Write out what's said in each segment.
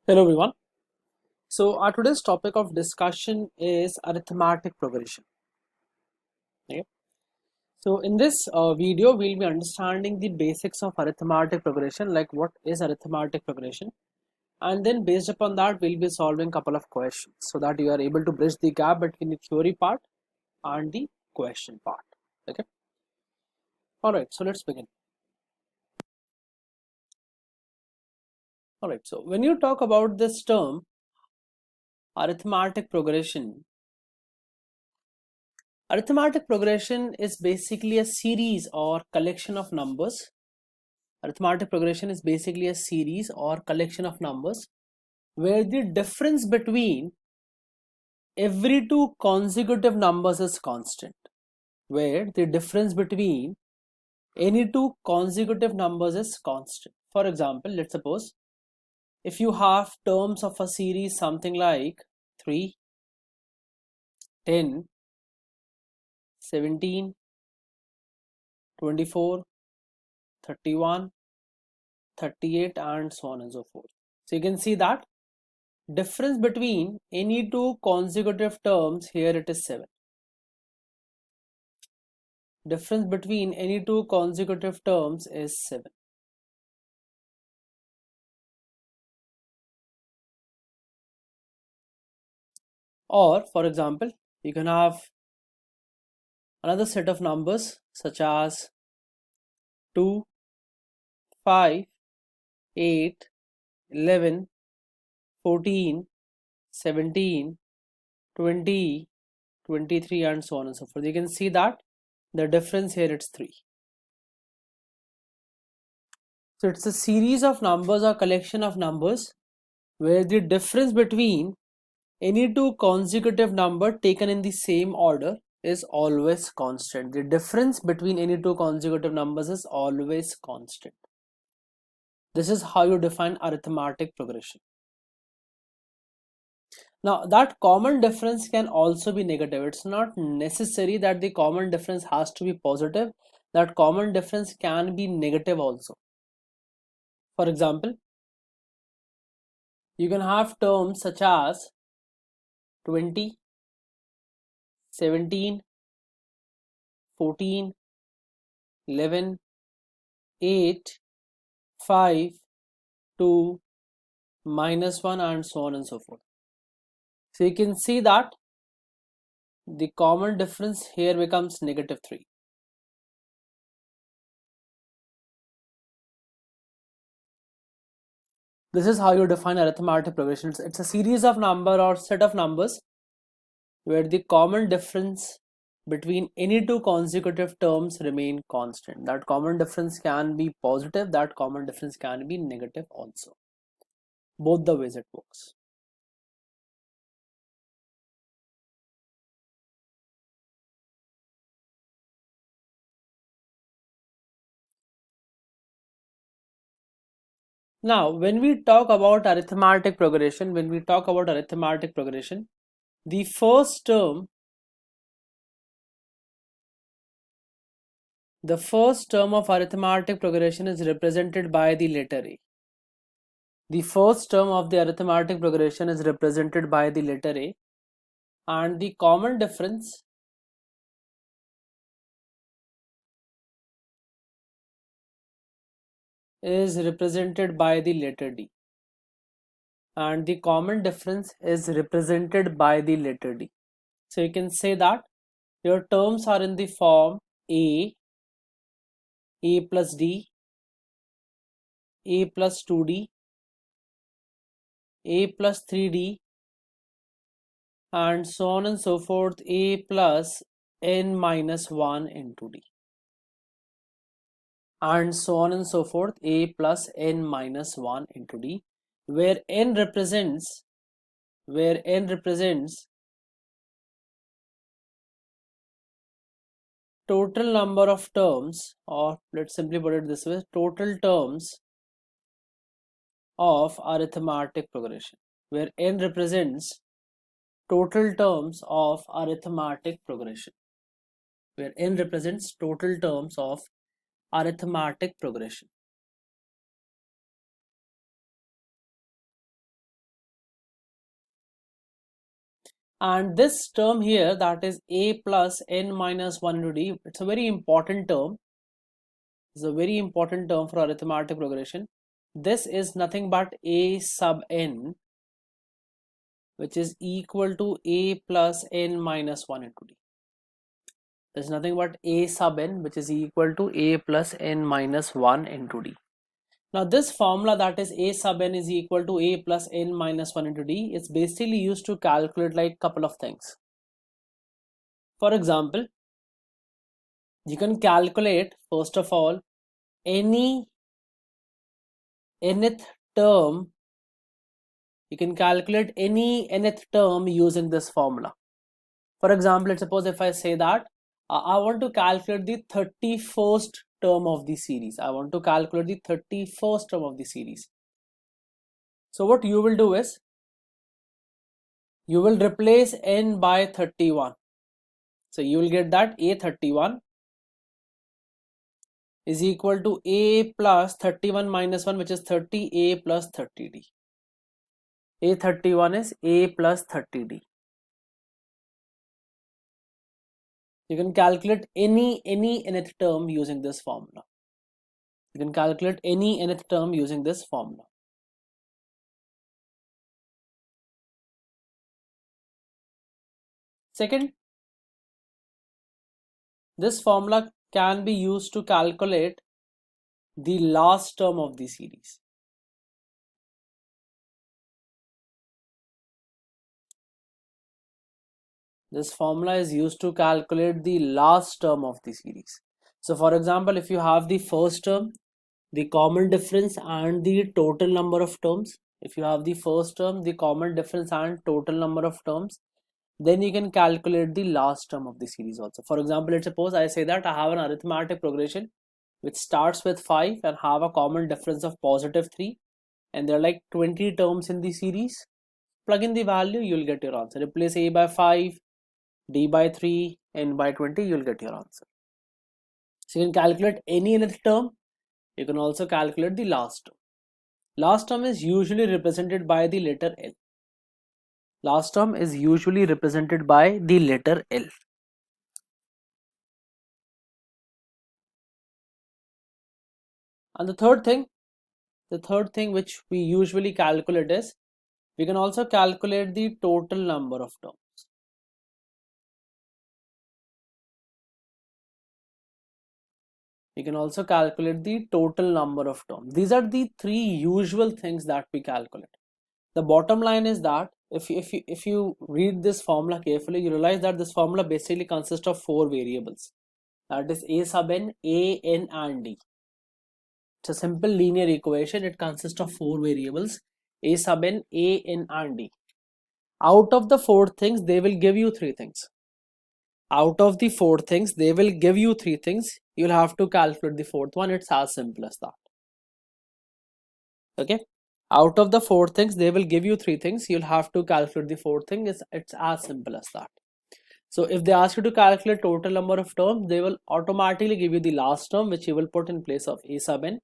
Hello everyone. So our today's topic of discussion is arithmetic progression. Okay. So in this video, we'll be understanding the basics of arithmetic progression, like what is arithmetic progression, and then based upon that, we'll be solving a couple of questions so that you are able to bridge the gap between the theory part and the question part. Okay. All right. So let's begin. All right. So when you talk about this term, arithmetic progression, arithmetic progression is basically a series or collection of numbers. Arithmetic progression is basically a series or collection of numbers where the difference between every two consecutive numbers is constant. Where the difference between any two consecutive numbers is constant. For example, let's suppose if you have terms of a series something like 3, 10, 17, 24, 31, 38 and so on and so forth. So you can see that difference between any two consecutive terms, here it is 7. Difference between any two consecutive terms is 7. Or for example, you can have another set of numbers such as 2, 5, 8, 11, 14, 17, 20, 23 and so on and so forth. You can see that the difference here it's 3. So it's a series of numbers or collection of numbers where the difference between any two consecutive number taken in the same order is always constant. The difference between any two consecutive numbers is always constant. This is how you define arithmetic progression. Now that common difference can also be negative. It's not necessary that the common difference has to be positive. That common difference can be negative also. For example, you can have terms such as 20, 17, 14, 11, 8, 5, 2, -1 and so on and so forth. So you can see that the common difference here becomes -3. This is how you define arithmetic progression. It's a series of number or set of numbers where the common difference between any two consecutive terms remain constant. That common difference can be positive, that common difference can be negative also. Both the ways it works. Now, when we talk about arithmetic progression, the first term of arithmetic progression is represented by the letter A. The first term of the arithmetic progression is represented by the letter A, and the common difference is represented by the letter D. And the common difference is represented by the letter D. So you can say that your terms are in the form A plus D, A plus 2D, A plus 3D, and so on and so forth, A plus n minus 1 into D. And so on and so forth, A plus n minus 1 into D, where n represents total number of terms, or let's simply put it this way, total terms of arithmetic progression, where n represents total terms of arithmetic progression, where n represents total terms of arithmetic progression. And this term here, that is a plus n minus 1 into d, it's a very important term. It's a very important term for arithmetic progression. This is nothing but a sub n, which is equal to a plus n minus 1 into d. There's nothing but a sub n, which is equal to a plus n minus 1 into d. Now this formula, that is a sub n is equal to a plus n minus 1 into d, is basically used to calculate like couple of things. For example, you can calculate first of all any nth term. You can calculate any nth term using this formula. For example, let's suppose if I say that I want to calculate the 31st term of the series. I want to calculate the 31st term of the series. So what you will do is, you will replace n by 31. So you will get that a31 is equal to a plus 31 minus 1, which is 30a plus 30d. a31 is a plus 30d. You can calculate any nth term using this formula. You can calculate any nth term using this formula. Second, this formula can be used to calculate the last term of the series. This formula is used to calculate the last term of the series. So for example, if you have the first term, the common difference and the total number of terms, if you have the first term, the common difference and total number of terms, then you can calculate the last term of the series also. For example, let's suppose I say that I have an arithmetic progression which starts with 5 and have a common difference of positive 3, and there are like 20 terms in the series. Plug in the value, you'll get your answer. Replace a by 5, d by 3, n by 20, you'll get your answer. So you can calculate any nth term. You can also calculate the last term. Last term is usually represented by the letter L. Last term is usually represented by the letter L. And the third thing which we usually calculate is, we can also calculate the total number of terms. We can also calculate the total number of terms. These are the three usual things that we calculate. The bottom line is that if you read this formula carefully, you realize that this formula basically consists of 4 variables. That is a sub n, a, n and d. It's a simple linear equation. It consists of 4 variables, a sub n, a, n and d. Out of the 4 things, they will give you 3 things. Out of the 4 things, they will give you 3 things. You'll have to calculate the 4th one. It's as simple as that. Okay. Out of the 4 things, they will give you 3 things. You'll have to calculate the 4th thing. It's as simple as that. So if they ask you to calculate total number of terms, they will automatically give you the last term, which you will put in place of a sub n.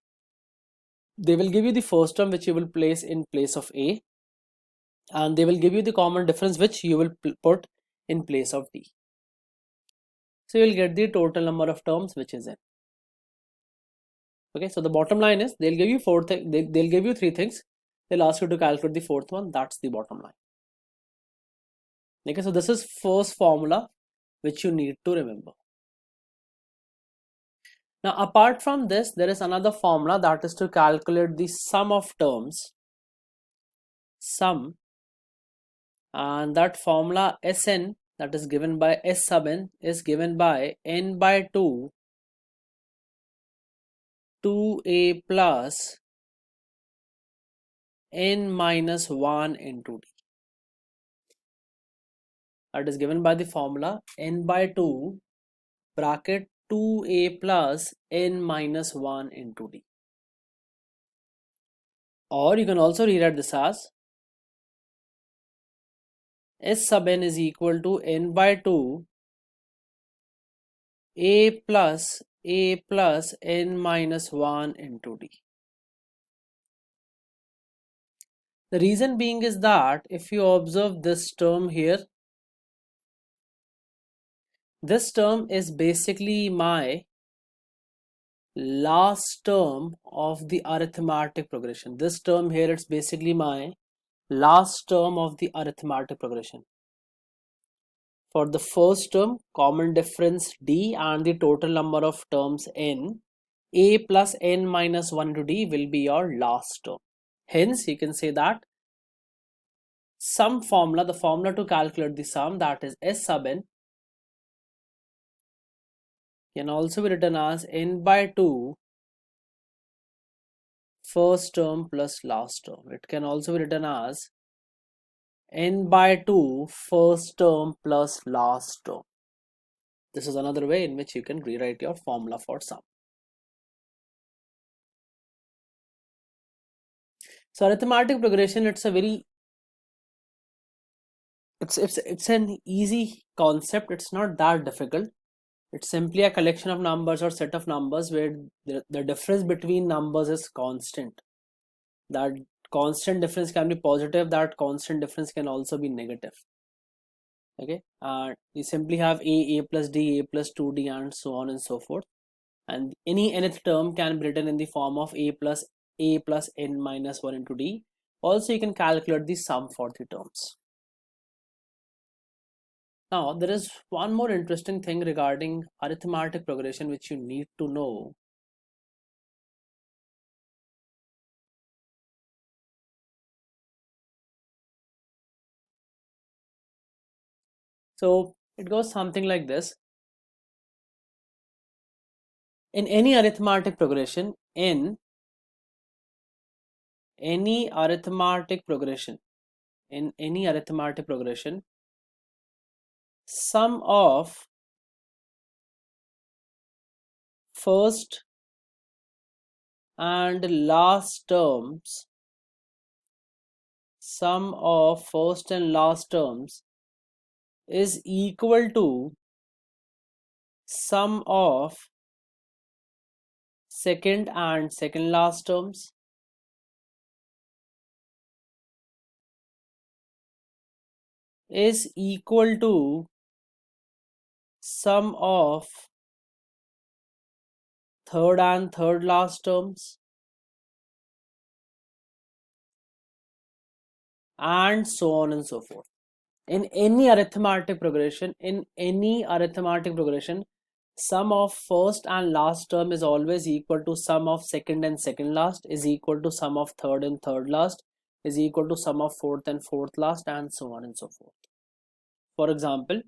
They will give you the first term, which you will place in place of a, and they will give you the common difference, which you will put in place of d. So you will get the total number of terms, which is n. Okay, so the bottom line is, they'll give you they'll give you 3 things. They'll ask you to calculate the 4th one. That's the bottom line. Okay, so this is first formula which you need to remember. Now apart from this, there is another formula, that is to calculate the sum of terms. Sum, and that formula Sn, that is given by S sub n, is given by n by 2 2a plus n minus 1 into d. That is given by the formula n by 2 bracket 2a plus n minus 1 into d. Or you can also rewrite this as S sub n is equal to n by 2 a plus n minus 1 into d. The reason being is that if you observe this term here, this term is basically my last term of the arithmetic progression. This term here, it's basically my last term of the arithmetic progression. For the first term, common difference d and the total number of terms n, a plus n minus 1 into d will be your last term. Hence, you can say that sum formula, the formula to calculate the sum, that is S sub n, can also be written as n by 2 first term plus last term. It can also be written as n by 2 first term plus last term. This is another way in which you can rewrite your formula for sum. So arithmetic progression, it's an easy concept. It's not that difficult. It's simply a collection of numbers or set of numbers where the difference between numbers is constant. That constant difference can be positive, that constant difference can also be negative. Okay, we simply have a plus d, a plus 2d, and so on and so forth. And any nth term can be written in the form of a plus n minus 1 into d. Also, you can calculate the sum for the terms. Now, there is one more interesting thing regarding arithmetic progression which you need to know. So it goes something like this. In any arithmetic progression, in any arithmetic progression, sum of first and last terms, is equal to sum of second and second last terms is equal to sum of third and third last terms, and so on and so forth. In any arithmetic progression, sum of first and last term is always equal to sum of second and second last, is equal to sum of third and third last, is equal to sum of fourth and fourth last, and so on and so forth. For example,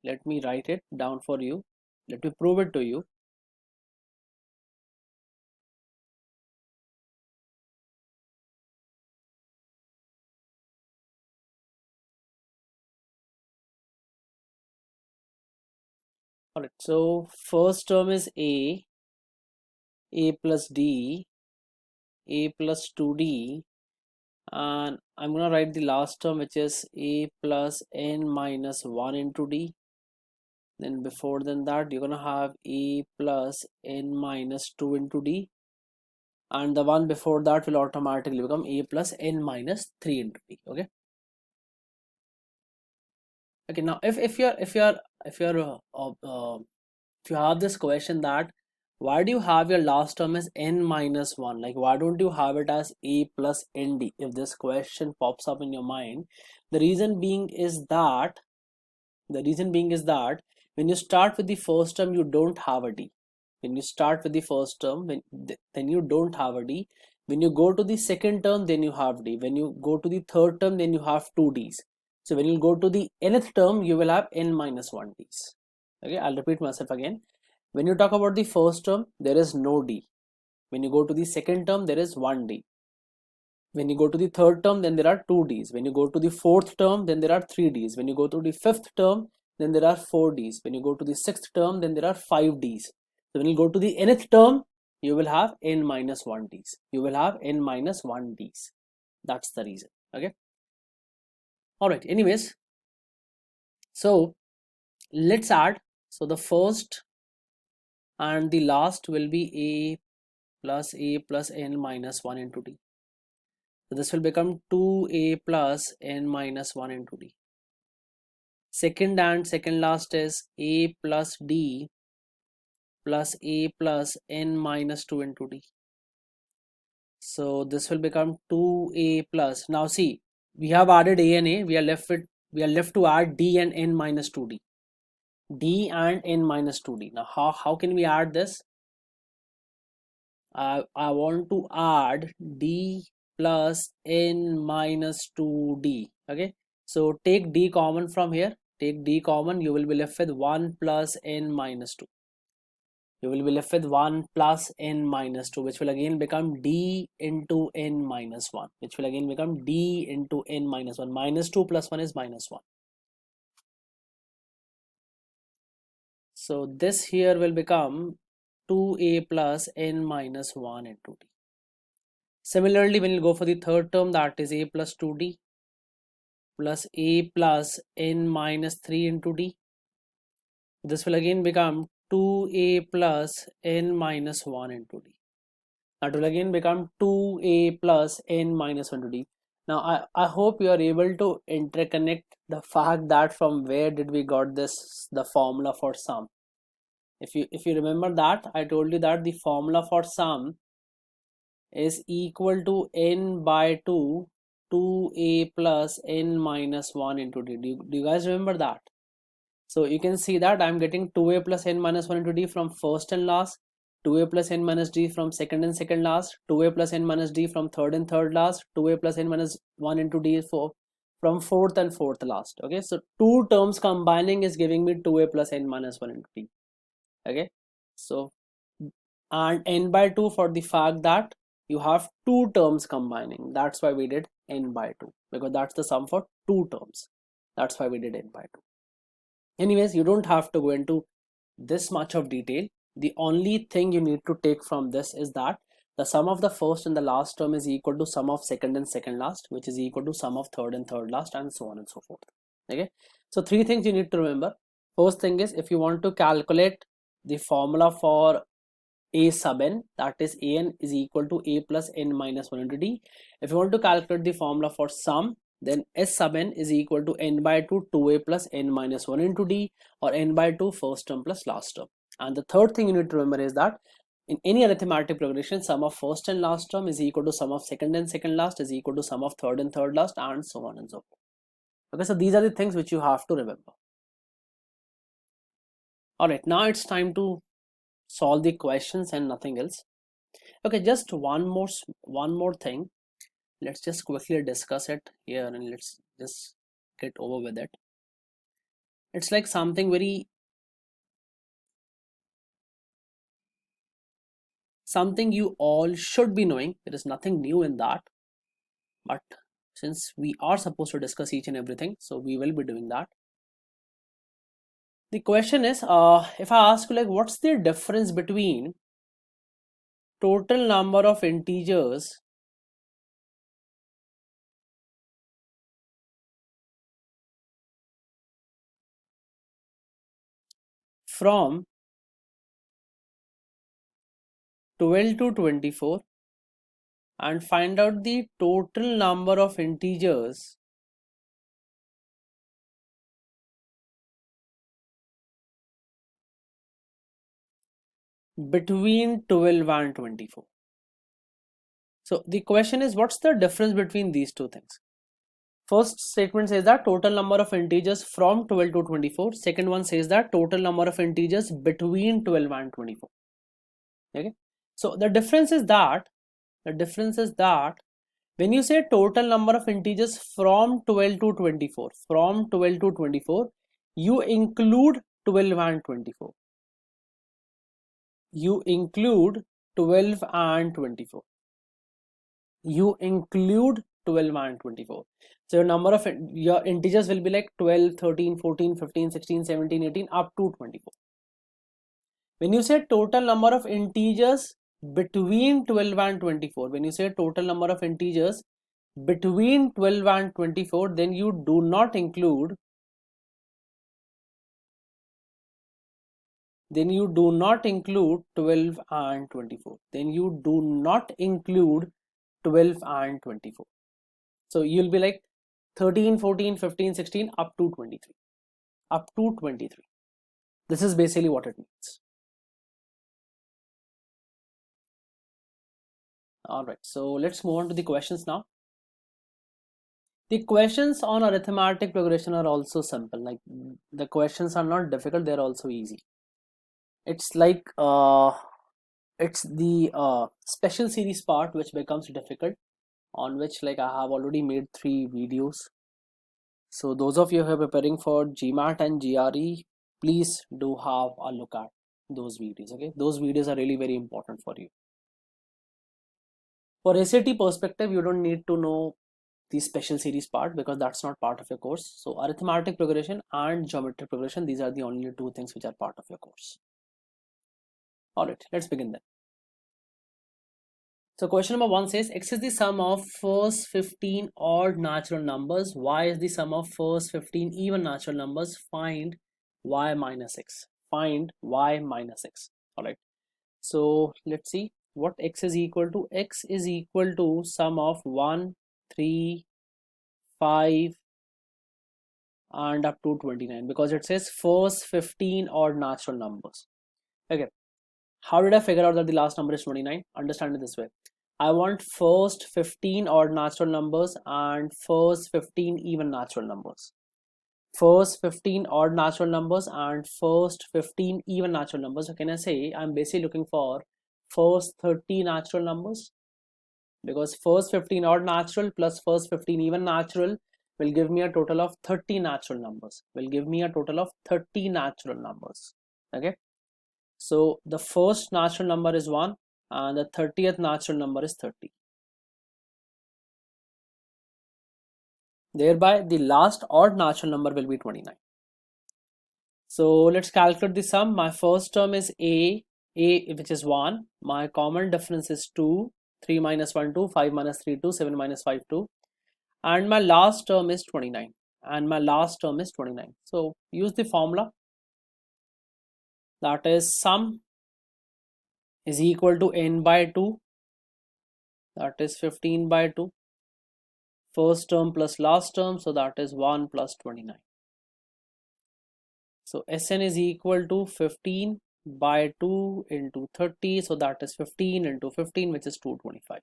let me write it down for you. Let me prove it to you. Alright, so first term is a plus d, a plus 2d, and I'm gonna write the last term, which is a plus n minus 1 into d. Then before that, you're gonna have a plus n minus 2 into d, and the one before that will automatically become a plus n minus 3 into d. Okay. Okay. Now, if you have this question that why do you have your last term as n minus 1, like why don't you have it as a plus nd, if this question pops up in your mind, the reason being is that when you start with the first term, you don't have a d. When you start with the first term, then you don't have a d. When you go to the second term, then you have d. When you go to the third term, then you have two d's. So when you go to the nth term, you will have n minus 1 d's. Okay, I'll repeat myself again. When you talk about the first term, there is no d. When you go to the second term, there is 1 d. When you go to the third term, then there are 2 d's. When you go to the fourth term, then there are 3 d's. When you go to the fifth term, then there are 4 d's. When you go to the sixth term, then there are 5 d's. So when you go to the nth term, you will have n minus 1 d's. You will have n minus 1 d's. That's the reason. Okay. All right. Anyways, so let's add. So the first and the last will be a plus n minus 1 into d. So this will become 2a plus n minus 1 into d. Second and second last is a plus d plus a plus n minus 2 into d. So this will become 2a plus. Now see, we have added a and a. We are left to add d and n minus 2d. D and n minus 2d. Now how can we add this? I want to add d plus n minus 2d. Okay, so take d common from here. Take d common, you will be left with 1 plus n minus 2. You will be left with 1 plus n minus 2, which will again become d into n minus 1, which will again become d into n minus 1. Minus 2 plus 1 is minus 1. So this here will become 2a plus n minus 1 into d. Similarly, when you go for the third term, that is a plus 2d plus a plus n minus 3 into d. This will again become 2a plus n minus 1 into d. That will again become 2a plus n minus 1 to d. Now I hope you are able to interconnect the fact that from where did we got this, the formula for sum. If you remember that I told you that the formula for sum is equal to n by 2 2a plus n minus 1 into d. Do you guys remember that? So you can see that I'm getting 2a plus n minus 1 into d from first and last, 2a plus n minus d from second and second last, 2a plus n minus d from third and third last, 2a plus n minus 1 into d from fourth and fourth last. Okay, so two terms combining is giving me 2a plus n minus 1 into d. Okay, so and n by 2 for the fact that you have two terms combining. That's why we did n by 2, because that's the sum for two terms. That's why we did n by 2. Anyways, you don't have to go into this much of detail. The only thing you need to take from this is that the sum of the first and the last term is equal to sum of second and second last, which is equal to sum of third and third last, and so on and so forth. Okay, so three things you need to remember. First thing is, if you want to calculate the formula for a sub n, that is an is equal to a plus n minus 1 into d. If you want to calculate the formula for sum, then s sub n is equal to n by 2 2a plus n minus 1 into d, or n by 2 first term plus last term. And the third thing you need to remember is that in any arithmetic progression, sum of first and last term is equal to sum of second and second last is equal to sum of third and third last, and so on and so forth. Okay, so these are the things which you have to remember. Alright, now it's time to solve the questions and nothing else. Okay, just one more thing. Let's just quickly discuss it here and let's just get over with it. It's like something you all should be knowing. There is nothing new in that, but since we are supposed to discuss each and everything, so we will be doing that. The question is, if I ask you, like, what's the difference between total number of integers from 12 to 24 and find out the total number of integers between 12 and 24. So the question is, what's the difference between these two things? First statement says that total number of integers from 12 to 24. Second one says that total number of integers between 12 and 24. Okay, so the difference is that when you say total number of integers from 12 to 24, you include 12 and 24. You include 12 and 24. You include 12 and 24. So your number of your integers will be like 12, 13, 14, 15, 16, 17, 18 up to 24. When you say total number of integers between 12 and 24, when you say total number of integers between 12 and 24, then you do not include 12 and 24. Then you do not include 12 and 24. So you'll be like 13, 14, 15, 16 up to 23. up to 23. This is basically what it means. All right, so let's move on to the questions now. The questions on arithmetic progression are also simple. Like, the questions are not difficult, they're also easy. It's like it's the special series part which becomes difficult, on which like I have already made 3 videos. So those of you who are preparing for GMAT and GRE, please do have a look at those videos. Okay, those videos are really very important for you. For SAT perspective, you don't need to know the special series part because that's not part of your course. So arithmetic progression and geometric progression, these are the only 2 things which are part of your course. All right, let's begin then. So question number 1 says x is the sum of first 15 odd natural numbers, y is the sum of first 15 even natural numbers, find y minus x. Find y minus x. All right, so let's see what x is equal to. X is equal to sum of 1, 3, 5 and up to 29 because it says first 15 odd natural numbers. Okay, how did I figure out that the last number is 29? Understand it this way. I want first 15 odd natural numbers and first 15 even natural numbers. First 15 odd natural numbers and first 15 even natural numbers. So can I say I'm basically looking for first 30 natural numbers, because first 15 odd natural plus first 15 even natural will give me a total of 30 natural numbers. Okay, so the first natural number is 1 and the 30th natural number is 30. Thereby the last odd natural number will be 29. So let's calculate the sum. My first term is a which is 1. My common difference is 2. 3 minus 1 2, 5 minus 3 2, 7 minus 5 2, and my last term is 29. So use the formula, that is sum is equal to n by 2, that is 15 by 2, first term plus last term, so that is 1 plus 29. So Sn is equal to 15 by 2 into 30, so that is 15 into 15, which is 225,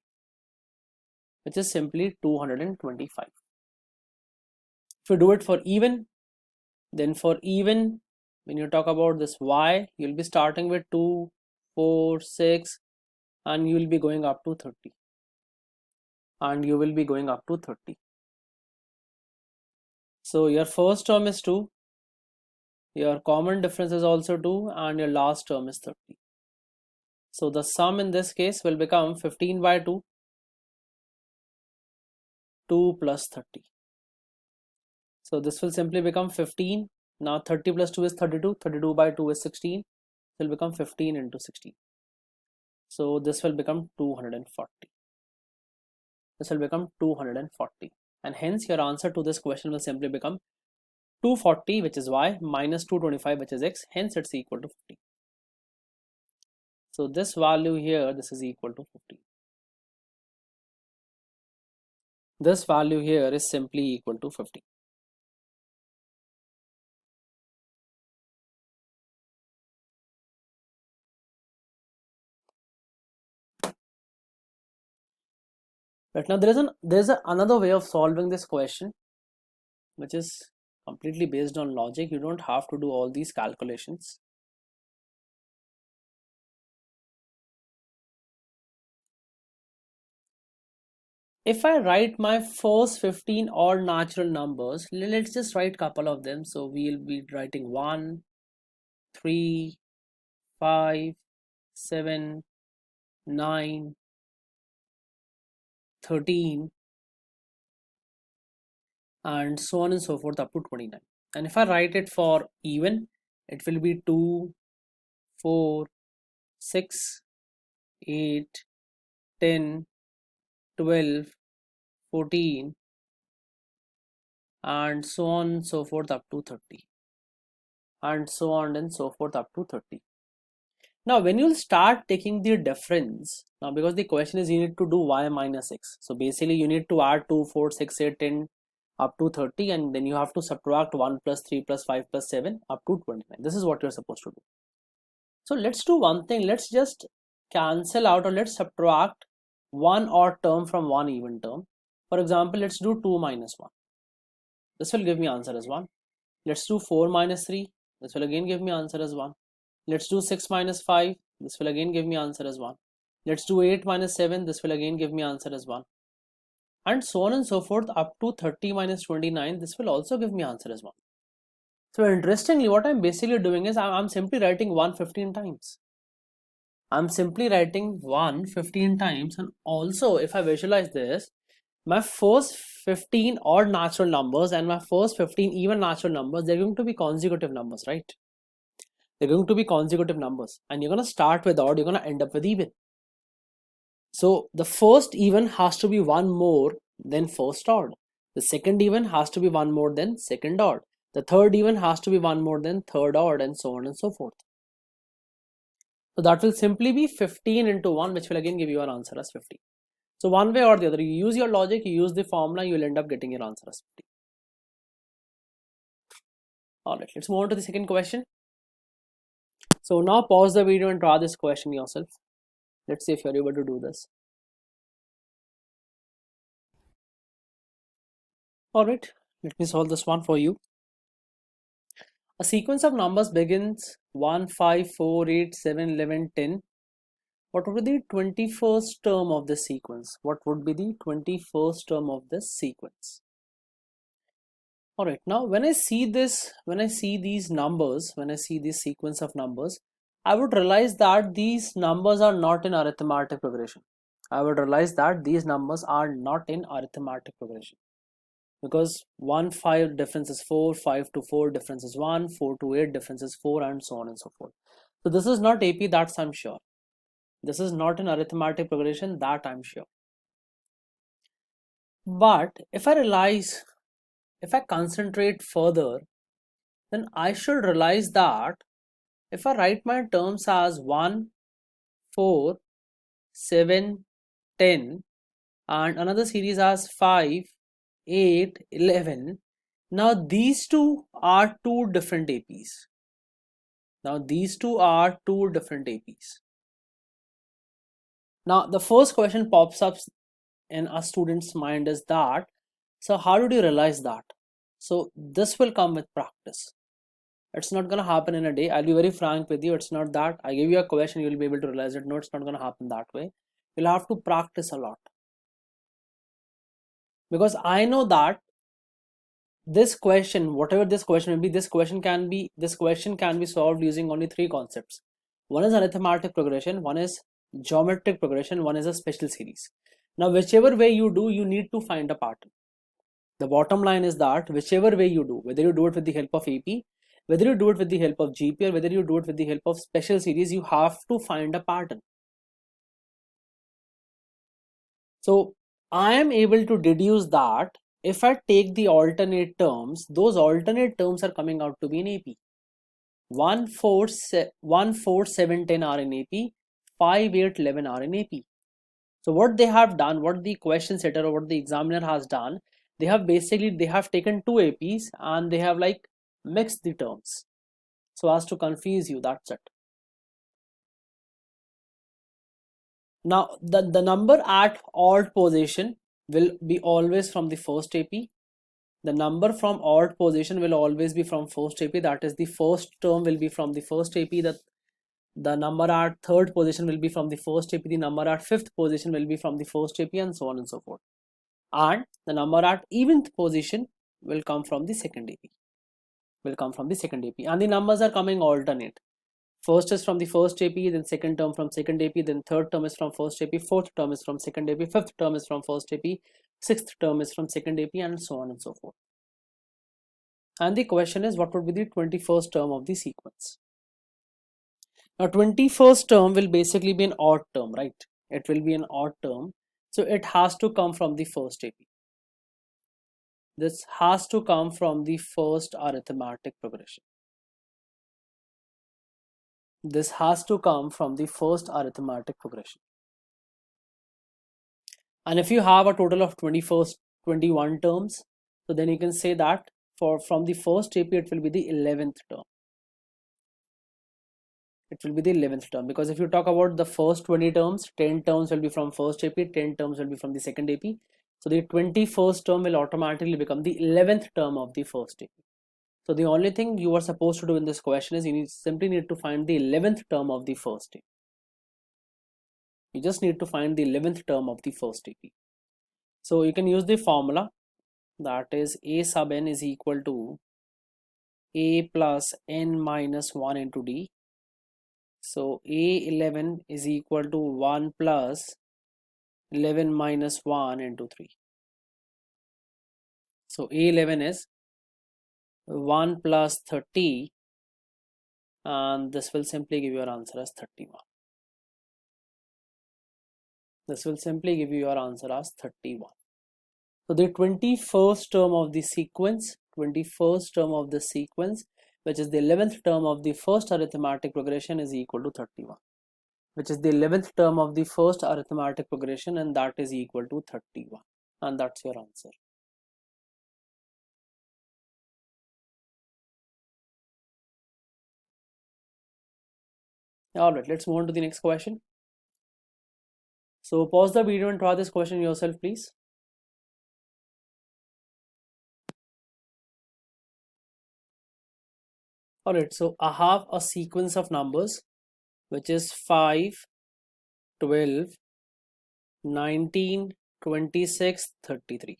which is simply 225. If you do it for even, then for even, when you talk about this y, you'll be starting with 2, 4, 6 and you will be going up to 30, so your first term is 2, your common difference is also 2, and your last term is 30. So the sum in this case will become 15 by 2, 2 plus 30. So this will simply become 15. Now 30 plus 2 is 32. 32 by 2 is 16. It will become 15 into 16. So this will become 240. And hence your answer to this question will simply become 240, which is y, minus 225, which is x. Hence it's equal to 50. So this value here, this is equal to 50. This value here is simply equal to 50. Right, now there's another way of solving this question, which is completely based on logic. You don't have to do all these calculations. If I write my first 15 odd natural numbers, let's just write a couple of them. So we'll be writing 1, 3, 5, 7, 9, 13, and so on and so forth up to 29. And if I write it for even, it will be 2, 4, 6, 8, 10, 12, 14, and so on and so forth up to 30, and so on and so forth up to 30. Now when you'll start taking the difference, now because the question is you need to do y minus x, so basically you need to add 2, 4, 6, 8, 10 up to 30, and then you have to subtract 1 plus 3 plus 5 plus 7 up to 29. This is what you're supposed to do. So let's do one thing. Let's just cancel out, or let's subtract one odd term from one even term. For example, let's do 2 minus 1. This will give me answer as 1. Let's do 4 minus 3. This will again give me answer as 1. Let's do 6 minus 5. This will again give me answer as 1. Let's do 8 minus 7. This will again give me answer as 1. And so on and so forth up to 30 minus 29. This will also give me answer as 1. So interestingly, what I'm basically doing is I'm simply writing 1 15 times. I'm simply writing 1 15 times, and also if I visualize this, my first 15 odd natural numbers and my first 15 even natural numbers, they're going to be consecutive numbers, right? They're going to be consecutive numbers, and you're going to start with odd, you're going to end up with even. So the first even has to be one more than first odd. The second even has to be one more than second odd. The third even has to be one more than third odd, and so on and so forth. So that will simply be 15 into 1, which will again give you an answer as 50. So one way or the other, you use your logic, you use the formula, you will end up getting your answer as 50. Alright, let's move on to the second question. So now pause the video and draw this question yourself. Let's see if you're able to do this. Alright, let me solve this one for you. A sequence of numbers begins 1, 5, 4, 8, 7, 11, 10. What would be the 21st term of this sequence? What would be the 21st term of this sequence? Alright, now when I see this, when I see these numbers, when I see this sequence of numbers, I would realize that these numbers are not in arithmetic progression. I would realize that these numbers are not in arithmetic progression. Because 1, 5 difference is 4, 5 to 4 difference is 1, 4 to 8 difference is 4, and so on and so forth. So this is not AP, that's I'm sure. This is not an arithmetic progression, that I'm sure. But if I realize, if I concentrate further, then I should realize that if I write my terms as 1, 4, 7, 10, and another series as 5, 8, 11, now these two are two different APs. Now these two are two different APs. Now the first question pops up in a student's mind is that, so how did you realize that? So this will come with practice. It's not gonna happen in a day. I'll be very frank with you. It's not that I give you a question, you'll be able to realize it. No, it's not gonna happen that way. You'll have to practice a lot. Because I know that this question, whatever this question may be, this question can be solved using only three concepts. One is arithmetic progression, one is geometric progression, one is a special series. Now whichever way you do, you need to find a pattern. The bottom line is that whichever way you do, whether you do it with the help of AP, whether you do it with the help of GP, or whether you do it with the help of special series, you have to find a pattern. So I am able to deduce that if I take the alternate terms, those alternate terms are coming out to be in AP. 1, 4, 7, 10 are in AP, 5, 8, 11 are in AP. So what they have done, what the question setter or what the examiner has done, they have taken two APs and they have like mixed the terms so as to confuse you. That's it. Now the number at odd position will be always from the first AP. The number from odd position will always be from first AP. That is, the first term will be from the first AP. The number at third position will be from the first AP. The number at fifth position will be from the first AP, and so on and so forth. And the number at eventh position will come from the second AP. And the numbers are coming alternate. First is from the first AP, then second term from second AP, then third term is from first AP, fourth term is from second AP, fifth term is from first AP, sixth term is from second AP, and so on and so forth. And the question is, what would be the 21st term of the sequence? Now 21st term will basically be an odd term, right? It will be an odd term, so it has to come from the first AP. This has to come from the first arithmetic progression. This has to come from the first arithmetic progression. And if you have a total of 21 terms, So then you can say that from the first AP it will be the 11th term. It will be the 11th term, because if you talk about the first 20 terms, 10 terms will be from first AP, 10 terms will be from the second AP. So the 21st term will automatically become the 11th term of the first AP. So the only thing you are supposed to do in this question is you simply need to find the 11th term of the first AP. You just need to find the 11th term of the first AP. So you can use the formula, that is A sub n is equal to A plus n minus 1 into D. So A11 is equal to 1 plus 11 minus 1 into 3. So A11 is 1 plus 30, and this will simply give you your answer as 31. This will simply give you your answer as 31. So the 21st term of the sequence, which is the 11th term of the first arithmetic progression, is equal to 31. Which is the 11th term of the first arithmetic progression, and that is equal to 31. And that's your answer. Alright, let's move on to the next question. So pause the video and try this question yourself, please. Alright, so I have a sequence of numbers which is 5, 12, 19, 26, 33.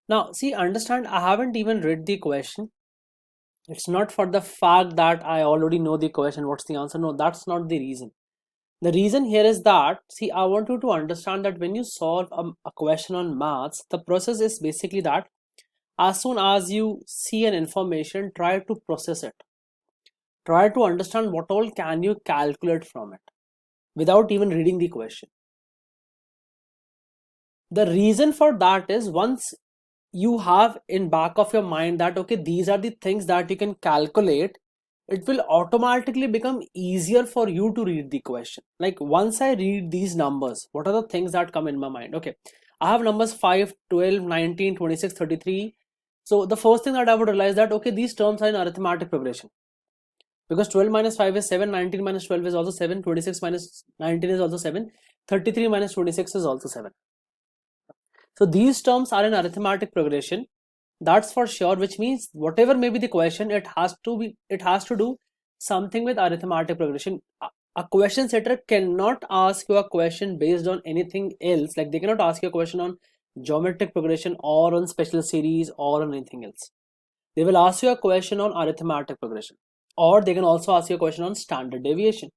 Now see, understand, I haven't even read the question. It's not for the fact that I already know the question, what's the answer. No, that's not the reason. The reason here is that, see, I want you to understand that when you solve a question on maths, the process is basically that as soon as you see an information, try to process it. Try to understand what all can you calculate from it without even reading the question. The reason for that is, once you have in back of your mind that okay, these are the things that you can calculate, it will automatically become easier for you to read the question. Like once I read these numbers, what are the things that come in my mind? Okay, I have numbers 5, 12, 19, 26, 33. So the first thing that I would realize that okay, these terms are in arithmetic progression, because 12 minus 5 is 7, 19 minus 12 is also 7, 26 minus 19 is also 7, 33 minus 26 is also 7. So these terms are in arithmetic progression, that's for sure, which means whatever may be the question, it has to do something with arithmetic progression. A question setter cannot ask you a question based on anything else. Like they cannot ask you a question on geometric progression or on special series or on anything else. They will ask you a question on arithmetic progression, or they can also ask you a question on standard deviation,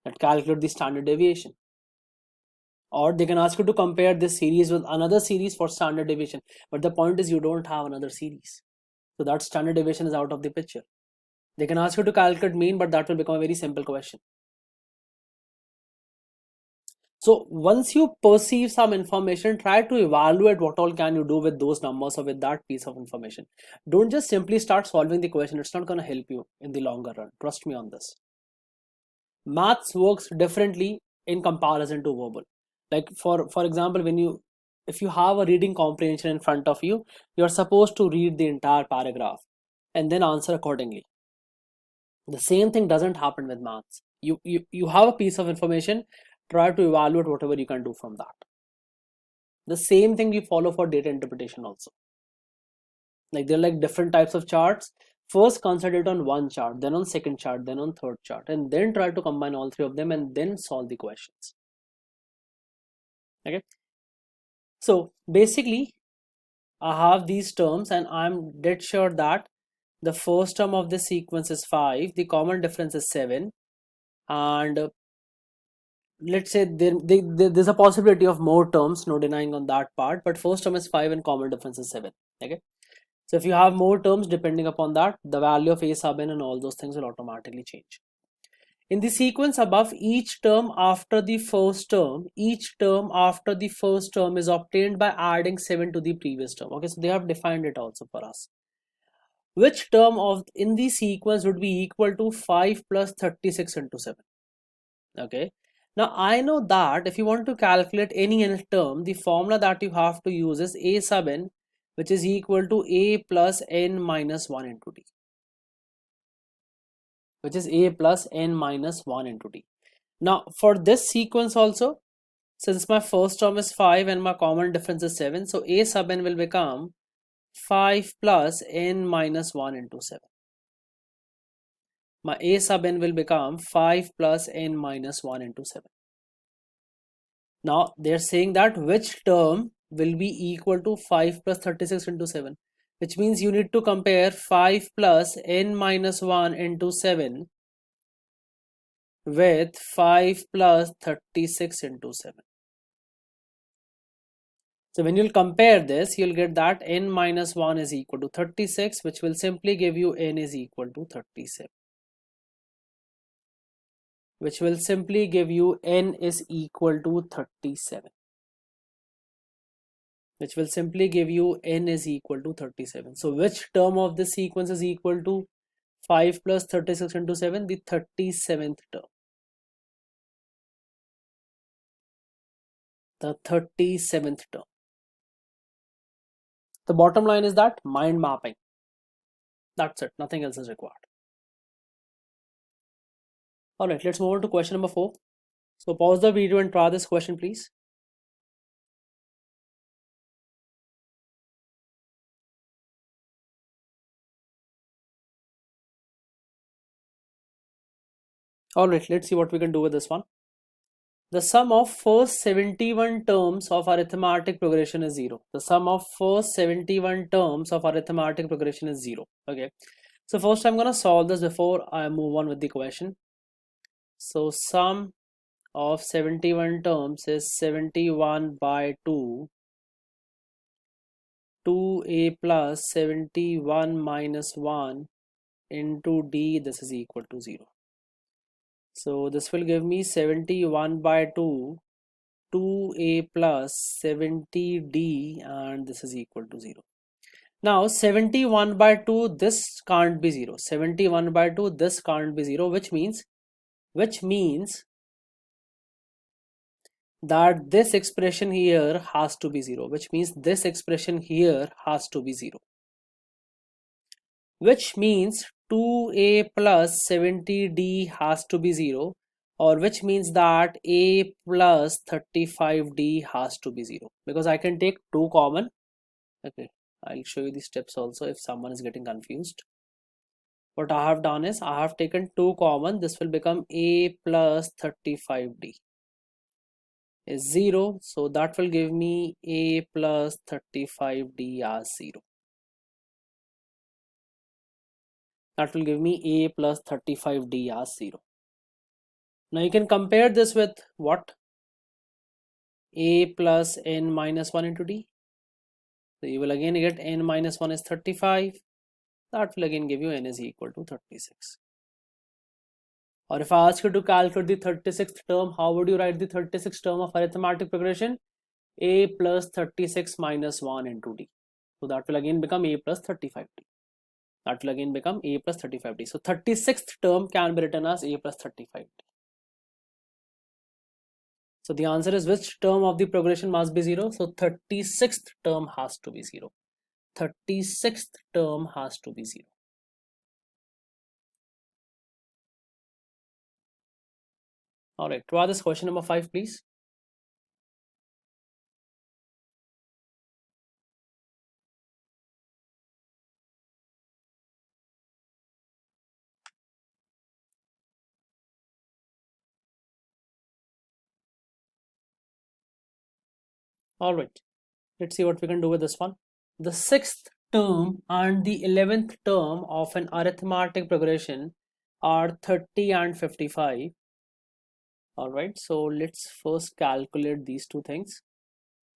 that calculate the standard deviation, or they can ask you to compare this series with another series for standard deviation. But the point is, you don't have another series, so that standard deviation is out of the picture. They can ask you to calculate mean, but that will become a very simple question. So once you perceive some information, try to evaluate what all can you do with those numbers or with that piece of information. Don't just simply start solving the question. It's not going to help you in the longer run. Trust me on this. Maths works differently in comparison to verbal. Like for example, if you have a reading comprehension in front of you, you're supposed to read the entire paragraph and then answer accordingly. The same thing doesn't happen with maths. You have a piece of information, try to evaluate whatever you can do from that. The same thing we follow for data interpretation also. Like there are like different types of charts. First concentrate on one chart, then on second chart, then on third chart, and then try to combine all three of them and then solve the questions. Okay, so basically I have these terms and I'm dead sure that the first term of the sequence is 5, the common difference is 7, and let's say there's a possibility of more terms, no denying on that part, but first term is 5 and common difference is 7. Okay, so if you have more terms, depending upon that, the value of a sub n and all those things will automatically change. In the sequence above, each term after the first term is obtained by adding 7 to the previous term. Okay, so they have defined it also for us. Which term in the sequence would be equal to 5 plus 36 into 7? Okay, now I know that if you want to calculate any nth term, the formula that you have to use is a sub n which is equal to a plus n minus 1 into d, which is a plus n minus 1 into d. Now for this sequence also, since my first term is 5 and my common difference is 7, so a sub n will become 5 plus n minus 1 into 7. My a sub n will become 5 plus n minus 1 into 7. Now they're saying that which term will be equal to 5 plus 36 into 7, which means you need to compare 5 plus n minus 1 into 7 with 5 plus 36 into 7. So when you'll compare this, you'll get that n minus 1 is equal to 36, which will simply give you n is equal to 37. Which will simply give you n is equal to 37. Which will simply give you n is equal to 37. So which term of this sequence is equal to 5 plus 36 into 7? The 37th term. The 37th term. The bottom line is that mind mapping. That's it. Nothing else is required. Alright, let's move on to question number 4. So pause the video and try this question, please. Alright, let's see what we can do with this one. The sum of first 71 terms of arithmetic progression is 0. The sum of first 71 terms of arithmetic progression is 0. Okay. So first I'm going to solve this before I move on with the question. So sum of 71 terms is 71 by 2. 2a plus 71 minus 1 into d, this is equal to 0. So this will give me 71 by 2, 2a plus 70d, and this is equal to 0. Now 71 by 2, this can't be 0. 71 by 2, this can't be 0, which means that this expression here has to be 0, which means this expression here has to be 0. Which means 2a plus 70d has to be 0, or which means that a plus 35d has to be 0, because I can take 2 common. Okay, I'll show you the steps also if someone is getting confused. What I have done is I have taken 2 common. This will become a plus 35d is 0, so that will give me a plus 35d as 0. That will give me a plus 35d as 0. Now you can compare this with what? A plus n minus 1 into d. So you will again get n minus 1 is 35. That will again give you n is equal to 36. Or if I ask you to calculate the 36th term, how would you write the 36th term of arithmetic progression? A plus 36 minus 1 into d. So that will again become a plus 35d. That will again become a plus 35d. So 36th term can be written as a plus 35d. So the answer is, which term of the progression must be 0? So 36th term has to be 0. 36th term has to be 0. Alright, try this question number 5, please. Alright, let's see what we can do with this one. The 6th term and the 11th term of an arithmetic progression are 30 and 55. Alright, so let's first calculate these two things.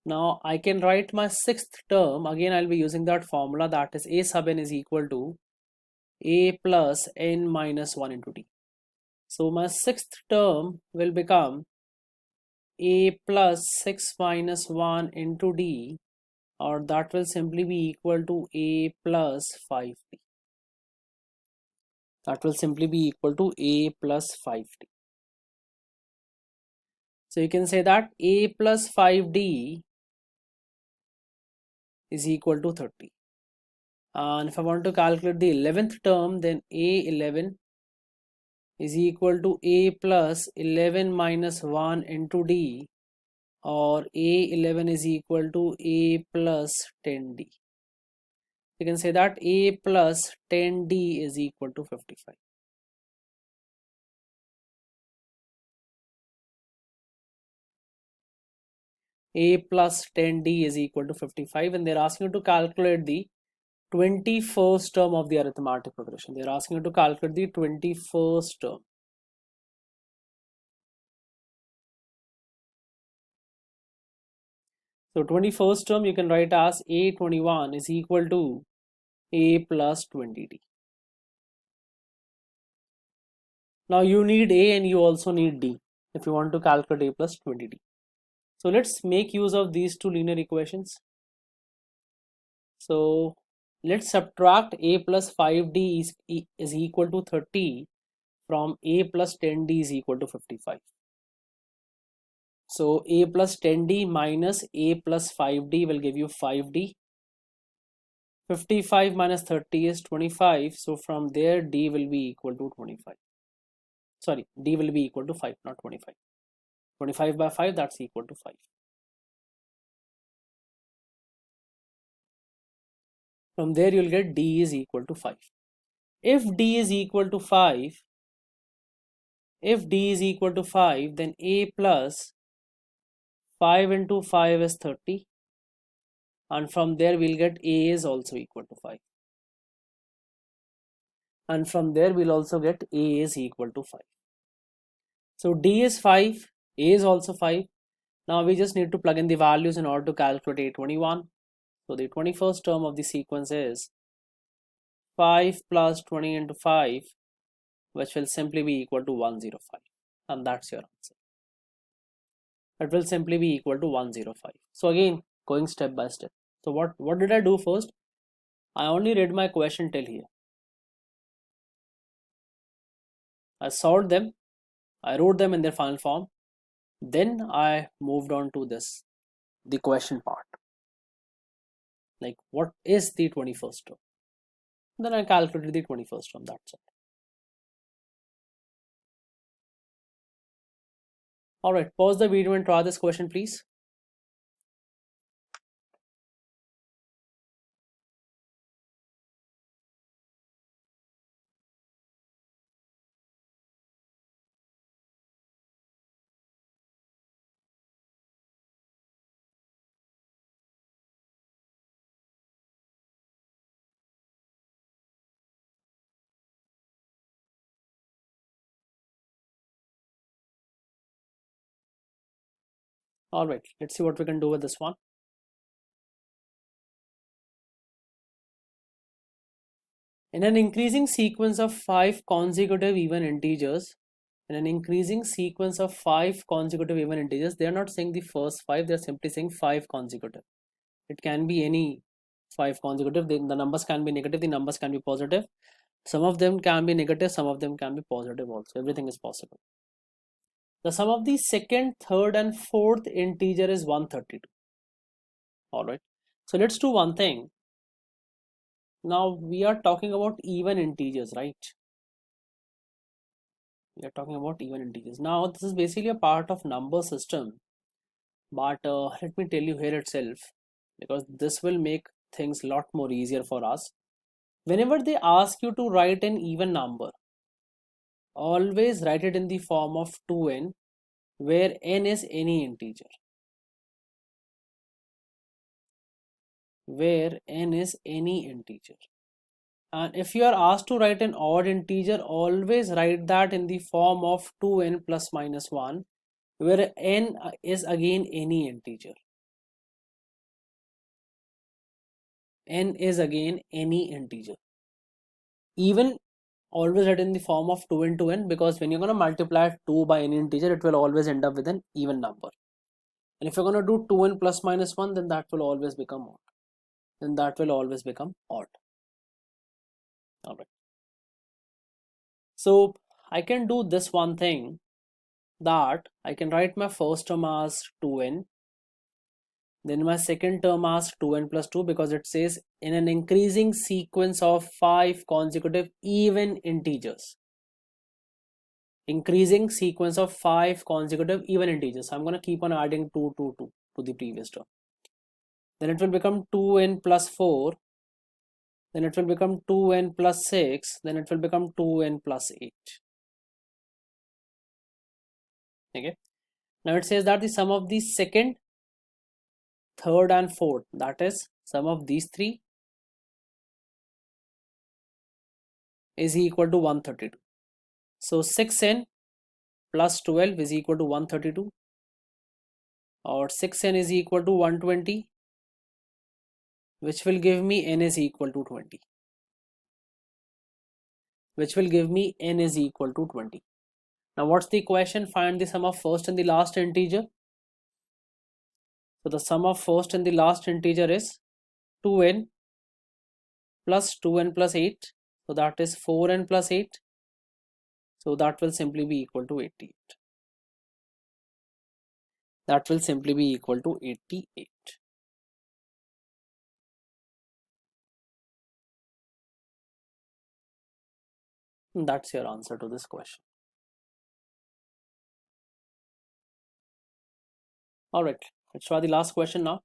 Now I can write my 6th term. Again, I'll be using that formula, that is a sub n is equal to a plus n minus 1 into d. So my 6th term will become a plus 6 minus 1 into d, or that will simply be equal to a plus 5d. That will simply be equal to a plus 5d. So you can say that a plus 5d is equal to 30. And if I want to calculate the 11th term, then A11 is equal to A plus 11 minus 1 into D, or A11 is equal to A plus 10D. You can say that A plus 10D is equal to 55. A plus 10D is equal to 55, and they're asking you to calculate the 21st term of the arithmetic progression. They're asking you to calculate the 21st term. So 21st term you can write as A21 is equal to A plus 20D. Now you need A and you also need D if you want to calculate A plus 20D. So let's make use of these two linear equations. So let's subtract A plus 5D is equal to 30 from A plus 10D is equal to 55. So A plus 10D minus A plus 5D will give you 5D. 55 minus 30 is 25. So from there D will be equal to 25. Sorry, D will be equal to 5, not 25. 25 by 5, that's equal to 5. From there you'll get D is equal to 5. If D is equal to 5, then A plus 5 into 5 is 30, and from there we'll get A is also equal to 5, and from there we'll also get A is equal to 5. So D is 5, A is also 5. Now we just need to plug in the values in order to calculate A21. So the 21st term of the sequence is 5 plus 20 into 5, which will simply be equal to 105, and that's your answer. It will simply be equal to 105. So again, going step by step. So what did I do first? I only read my question till here. I solved them, I wrote them in their final form, then I moved on to this, the question part, like what is the 21st term. Then I calculated the 21st term, that's it. Alright, pause the video and try this question please. Alright, let's see what we can do with this one. In an increasing sequence of 5 consecutive even integers, they are not saying the first 5, they are simply saying 5 consecutive. It can be any 5 consecutive. The numbers can be negative, the numbers can be positive. Some of them can be negative, some of them can be positive also. Everything is possible. The sum of the second, third and fourth integer is 132. Alright, so let's do one thing. Now we are talking about even integers, right? We are talking about even integers. Now this is basically a part of number system, but let me tell you here itself, because this will make things a lot more easier for us. Whenever they ask you to write an even number, always write it in the form of 2n, where n is any integer. And if you are asked to write an odd integer, always write that in the form of 2n plus minus 1, where n is again any integer. N is again any integer. Even always write in the form of 2 into n, because when you're going to multiply 2 by any integer, it will always end up with an even number. And if you're going to do 2n plus minus 1, then that will always become odd. Alright. So I can do this one thing, that I can write my first term as 2n, Then my second term asks 2n plus 2 because it says in an increasing sequence of 5 consecutive even integers. Increasing sequence of 5 consecutive even integers. So I'm going to keep on adding 2, 2, 2 to the previous term. Then it will become 2n plus 4. Then it will become 2n plus 6. Then it will become 2n plus 8. Okay. Now it says that the sum of the second, third and fourth, that is sum of these three, is equal to 132. So 6n plus 12 is equal to 132, or 6n is equal to 120, which will give me n is equal to 20. Which will give me n is equal to 20. Now what's the equation? Find the sum of first and the last integer. So the sum of first and the last integer is 2n plus 2n plus 8. So that is 4n plus 8. So that will simply be equal to 88. That will simply be equal to 88. And that's your answer to this question. Alright, let's try the last question now.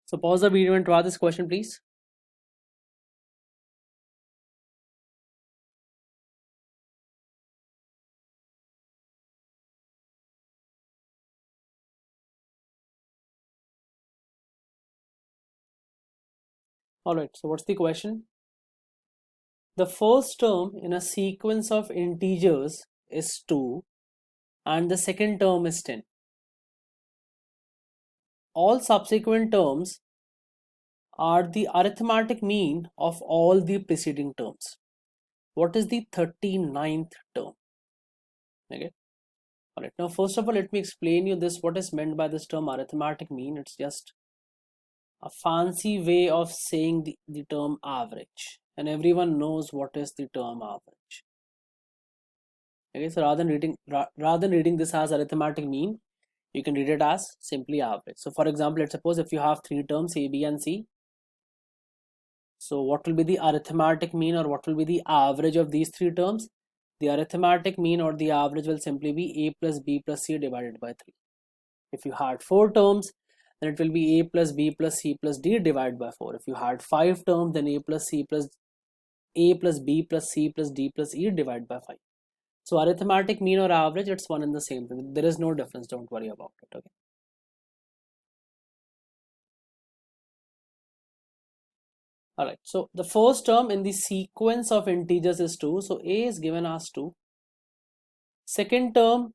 So pause the video and try this question, please. Alright, so what's the question? The first term in a sequence of integers is 2 and the second term is 10. All subsequent terms are the arithmetic mean of all the preceding terms. What is the 39th term? Okay. Alright, now first of all, let me explain you this. What is meant by this term arithmetic mean? It's just a fancy way of saying the term average, and everyone knows what is the term average. Okay, so rather than reading this as arithmetic mean, you can read it as simply average. So for example, let's suppose if you have three terms a, b and c, so what will be the arithmetic mean, or what will be the average of these three terms? The arithmetic mean or the average will simply be a plus b plus c divided by 3. If you had 4 terms, then it will be a plus b plus c plus d divided by 4. If you had 5 terms, then a plus b plus c plus d plus e divided by 5. So arithmetic mean or average, it's one and the same thing. There is no difference. Don't worry about it. Okay. Alright, so the first term in the sequence of integers is 2. So a is given as 2. Second term,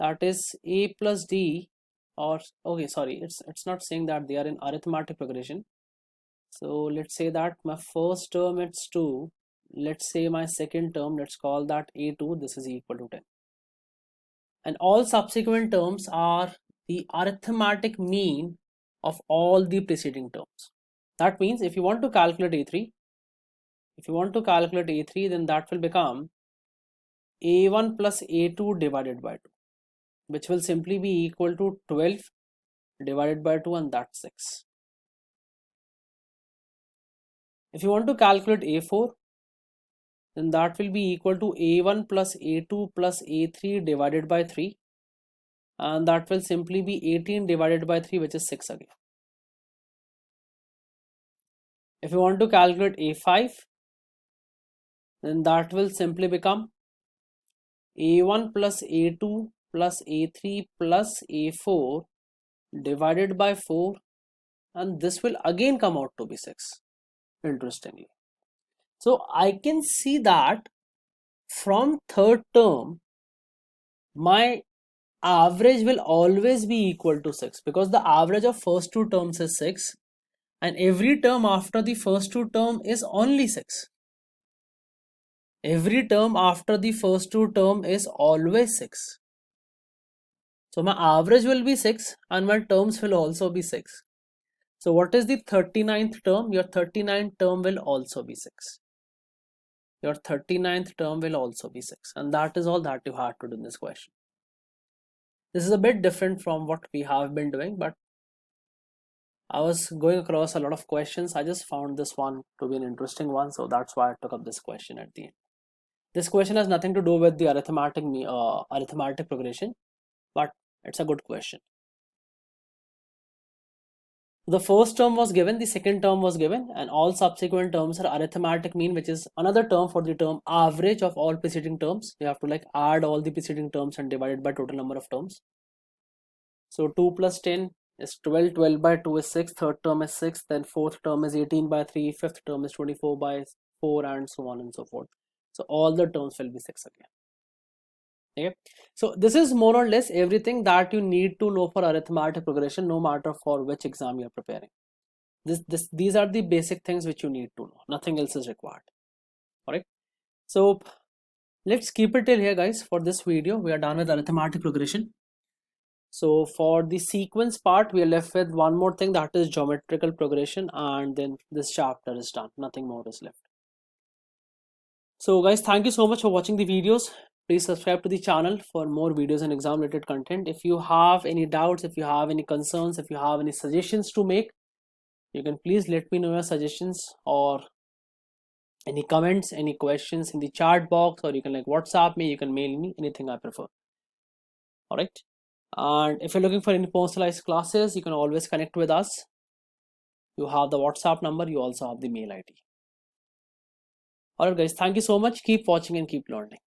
that is a plus d, or okay, sorry, it's not saying that they are in arithmetic progression. So let's say that my first term it's 2. Let's say my second term, let's call that a2. This is equal to 10. And all subsequent terms are the arithmetic mean of all the preceding terms. That means if you want to calculate a3, then that will become a1 plus a2 divided by 2, which will simply be equal to 12 divided by 2, and that's 6. If you want to calculate a4, then that will be equal to a1 plus a2 plus a3 divided by 3, and that will simply be 18 divided by 3, which is 6 again. If you want to calculate a5, then that will simply become a1 plus a2 plus a3 plus a4 divided by 4, and this will again come out to be 6, interestingly. So I can see that from third term my average will always be equal to 6, because the average of first two terms is 6 and every term after the first two term is only 6. Every term after the first two term is always 6. So my average will be 6 and my terms will also be 6. So what is the 39th term? Your 39th term will also be 6. Your 39th term will also be 6. And that is all that you had to do in this question. This is a bit different from what we have been doing, but I was going across a lot of questions. I just found this one to be an interesting one, so that's why I took up this question at the end. This question has nothing to do with the arithmetic progression, but it's a good question. The first term was given, the second term was given, and all subsequent terms are arithmetic mean, which is another term for the term average of all preceding terms. You have to like add all the preceding terms and divide it by total number of terms. So 2 plus 10 is 12, 12 by 2 is 6, third term is 6, then fourth term is 18 by 3, fifth term is 24 by 4, and so on and so forth. So all the terms will be 6 again. Okay, so this is more or less everything that you need to know for arithmetic progression, no matter for which exam you are preparing. These are the basic things which you need to know. Nothing else is required. All right. So let's keep it till here, guys. For this video, we are done with arithmetic progression. So for the sequence part, we are left with one more thing, that is geometrical progression, and then this chapter is done. Nothing more is left. So guys, thank you so much for watching the videos. Please subscribe to the channel for more videos and exam related content. If you have any doubts, if you have any concerns, if you have any suggestions to make, you can please let me know your suggestions or any comments, any questions in the chat box, or you can like WhatsApp me, you can mail me, anything I prefer. All right. And if you're looking for any personalized classes, you can always connect with us. You have the WhatsApp number, you also have the mail ID. All right guys, thank you so much. Keep watching and keep learning.